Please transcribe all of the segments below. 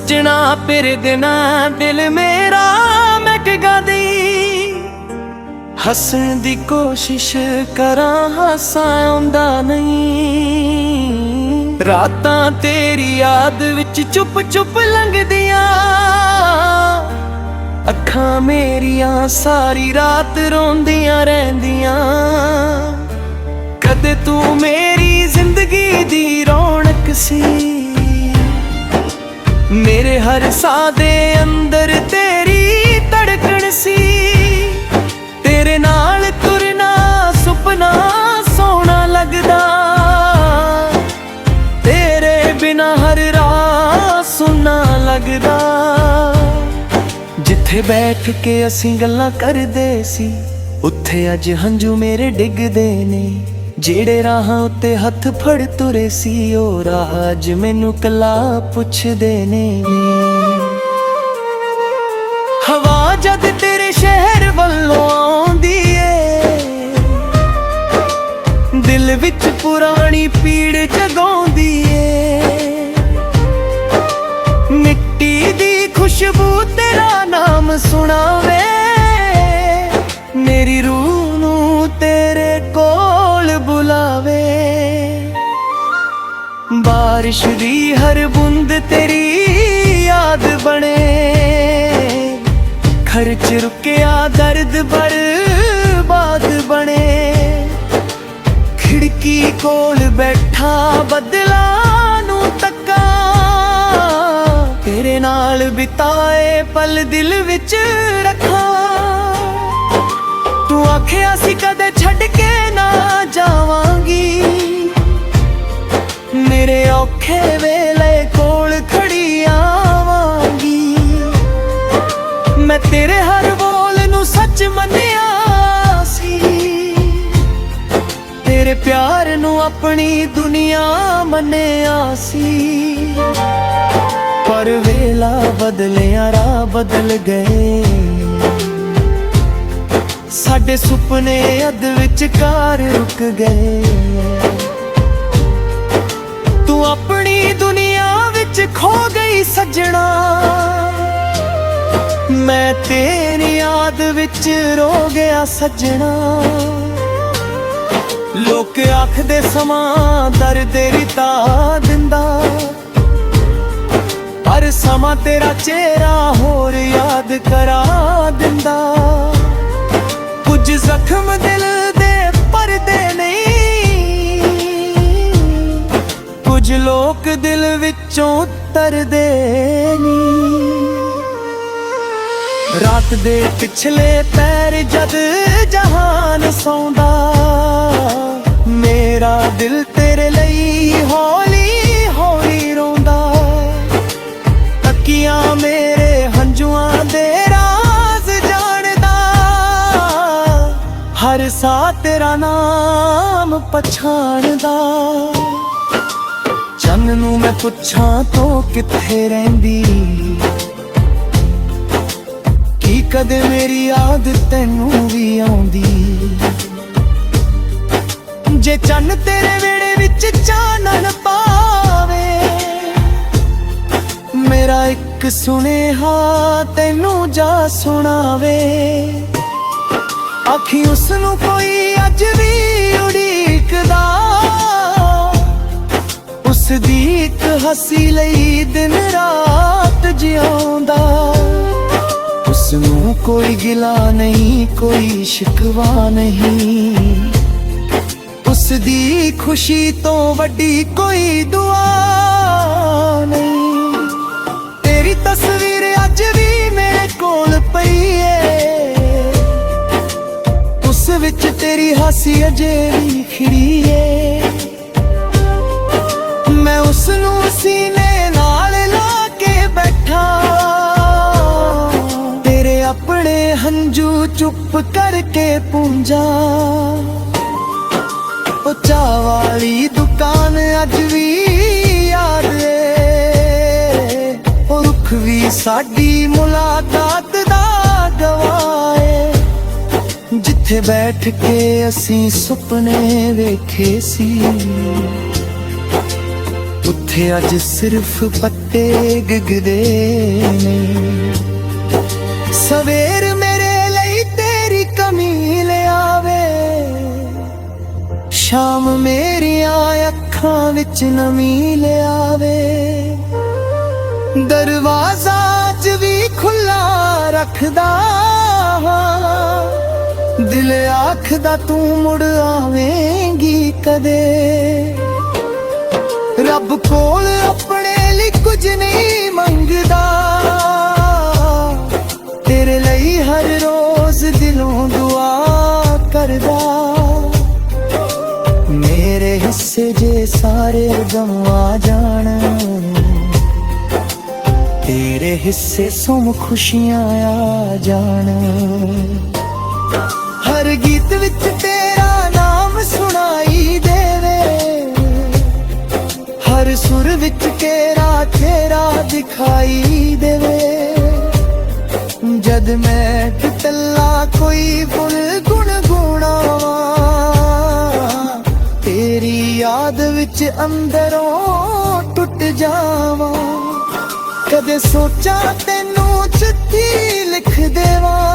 सजना फिर देना दिल मेरा महकगा दी। हसन दी कोशिश करा हासा आउंदा नहीं। रातां तेरी याद विच चुप चुप लंघदियां। अखां मेरियां सारी रात रोंदियां रहिंदियां। कदे तू मेरी जिंदगी दी रौनक सी। मेरे हर साह दे अंदर तेरी धड़कन सी। तेरे नाल तुरना सुपना सोहना लगदा। तेरे बिना हर राह सुनना लगदा। जिथे बैठ के असीं गल्लां करदे सी, उत्थे अज हंझू मेरे डिगदे ने। जेड़े राहां उत्ते हथ फड़ तुरे सी, ओ राह अज मैनू कला पुछदे ने। हवा जद तेरे शहर वल्लों आउंदी ए, दिल विच पुरानी पीड़ जगाउंदी ए। मिट्टी दी खुशबू तेरा नाम सुनावे, मेरी रूह नू तेरे कोल बुलावे। बारिश दी हर बूंद तेरी याद बने। खर्च रुकिया दर्द बर्बाद बने। खिड़की कोल बैठा बदला नू तक्का। तेरे नाल बिताए पल दिल विच रखा। तू आखिया सी कदे छड्ड के ना जावांगी। मेरे औखे वेले कोल खड़ी आवांगी। मैं तेरे हर बोल नू सच मन्निया सी। तेरे प्यार नू अपनी दुनिया मन्निया सी। पर वेला बदलिया राह बदल गए। साडे सुपने अध विचकार रुक गए। तू अपनी दुनिया विच खो गई सजना। मैं तेरी याद विच रो गया सजना। लोक आखदे समा दर्द रिता दिंदा, पर समा तेरा चेहरा होर याद करा दिंदा। कुछ जख्म दिल दे परदे नहीं, कुछ लोक दिल विचों उतरदे नहीं। रात दे पिछले पैर जद जहान सौंदा, मेरा दिल तेरे लई हौली हौली रोंदा। तकियां मेरे हंजुआं दे राज जानदा। हर साह तेरा नाम पछाणदा। चन्न नू मैं पुछां तो कित्थे रहिंदी, की कदे मेरी याद तैनू भी आउंदी। जे चन्न तेरे वेड़े विच चानन पावे, मेरा एक सुनेहा तैनू जा सुनावे। आखी उसनू कोई अज भी उड़ीकदा, उसदी एक हसी लई दिन रात जिउंदा। उसनू कोई गिला नहीं, कोई शिकवा नहीं। उसदी खुशी तो वड्डी कोई दुआ नहीं। तेरी तस्वीर अज भी मेरे कोल पई है, उस विच तेरी हासी अजे भी खिड़ी है। मैं उसनू सीने नाल ला के बैठा, तेरे अपने हंजू चुप करके पूंजा। ओ चाह वाली दुकान अज भी याद है, ओ रुख भी साडी मुलाकात दा गवाह है। जिथे बैठ के असीं सुपने वेखे सी, उत्थे ਉੱਥੇ ਅੱਜ ਸਿਰਫ ਪੱਤੇ ਗਿੱਗਦੇ ਨੇ। ਸਵੇਰ ਮੇਰੇ ਲਈ ਤੇਰੀ ਕਮੀ ਲਿਆਵੇ, ਸ਼ਾਮ ਮੇਰੀਆਂ ਅੱਖਾਂ ਵਿੱਚ ਨਮੀ ਲਿਆਵੇ। ਦਰਵਾਜ਼ਾ ਅੱਜ ਵੀ ਖੁੱਲਾ ਰੱਖਦਾ ਹਾਂ, ਦਿਲ ਆਖਦਾ ਤੂੰ ਮੁੜ ਆਵੇਂਗੀ ਕਦੇ। ਰੱਬ ਕੋਲ ਆਪਣੇ ਲਈ ਕੁਝ ਨਹੀਂ ਮੰਗਦਾ, ਤੇਰੇ ਲਈ ਹਰ ਰੋਜ਼ ਦਿਲੋਂ ਦੁਆ ਕਰਦਾ। ਮੇਰੇ ਹਿੱਸੇ ਜੇ ਸਾਰੇ ਗਮ ਆ ਜਾਣ, ਤੇਰੇ ਹਿੱਸੇ ਸੁਮ ਖੁਸ਼ੀਆਂ ਆ ਜਾਣ। ਹਰ ਗੀਤ ਵਿੱਚ ਤੇਰਾ ਨਾਮ ਸੁਣਾਈ ਦੇਵੇ, ਹਰ ਸੁਰ ਵਿੱਚ ਤੇਰਾ ਚਿਹਰਾ ਦਿਖਾਈ ਦੇਵੇ। ਜਦ ਮੈਂ ਟੁੱਟਲਾ ਕੋਈ ਫੁੱਲ ਗੁਣਗੁਣਾਵਾਂ, ਤੇਰੀ ਯਾਦ ਵਿੱਚ ਅੰਦਰੋਂ ਟੁੱਟ ਜਾਵਾਂ। ਕਦੇ ਸੋਚਾਂ ਤੈਨੂੰ ਚਿੱਠੀ ਲਿਖ ਦੇਵਾਂ,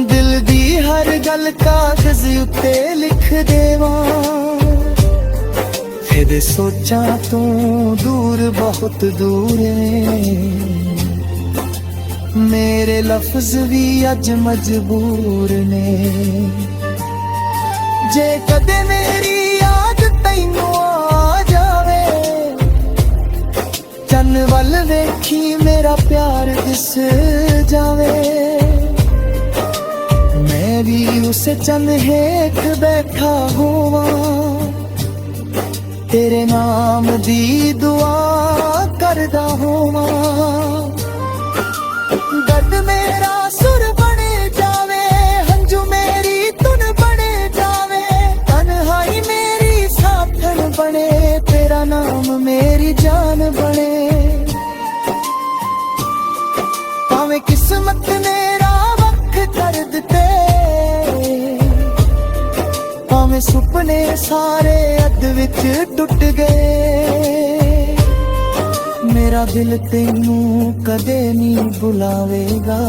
ਦਿਲ ਦੀ ਹਰ ਗੱਲ ਕਾਗਜ਼ ਉੱਤੇ ਲਿਖ ਦੇਵਾਂ। ਕਦੇ ਸੋਚਾਂ ਤੂੰ ਦੂਰ ਬਹੁਤ ਦੂਰ ਏ, ਮੇਰੇ ਲਫ਼ਜ਼ ਵੀ ਅੱਜ ਮਜਬੂਰ ਨੇ। ਜੇ ਕਦੇ ਮੇਰੀ ਯਾਦ ਤੈਨੂੰ ਆ ਜਾਵੇ, ਚੰਨ ਵੱਲ ਵੇਖੀ ਮੇਰਾ ਪਿਆਰ ਦਿਸ ਜਾਵੇ। ਮੈਂ ਵੀ ਉਸੇ ਚੰਨ ਹੇਠ ਬੈਠਾ ਹੋਵਾਂ, ਤੇਰੇ ਨਾਮ ਦੀ ਦੁਆ ਕਰਦਾ ਹੋਵਾਂ। ਦਰਦ ਮੇਰਾ ਸੁਰ ਬਣੇ ਜਾਵੇ, ਹੰਝੂ ਮੇਰੀ ਧੁਨ ਬਣੇ ਜਾਵੇ। ਤਨਹਾਈ ਮੇਰੀ ਸਾਥਣ ਬਣੇ, ਤੇਰਾ ਨਾਮ ਮੇਰੀ ਜਾਨ ਬਣੇ। ਭਾਵੇਂ ਕਿਸਮਤ ਨੇ ਰਾਹ ਵੱਖ ਕਰ ਦਿੱਤੇ, ਭਾਵੇਂ ਸੁਪਨੇ ਸਾਰੇ ਅੱਧ ਵਿੱਚ ਟੁੱਟ ਗਏ। ਮੇਰਾ ਦਿਲ ਤੈਨੂੰ ਕਦੇ ਨਹੀਂ ਭੁਲਾਵੇਗਾ।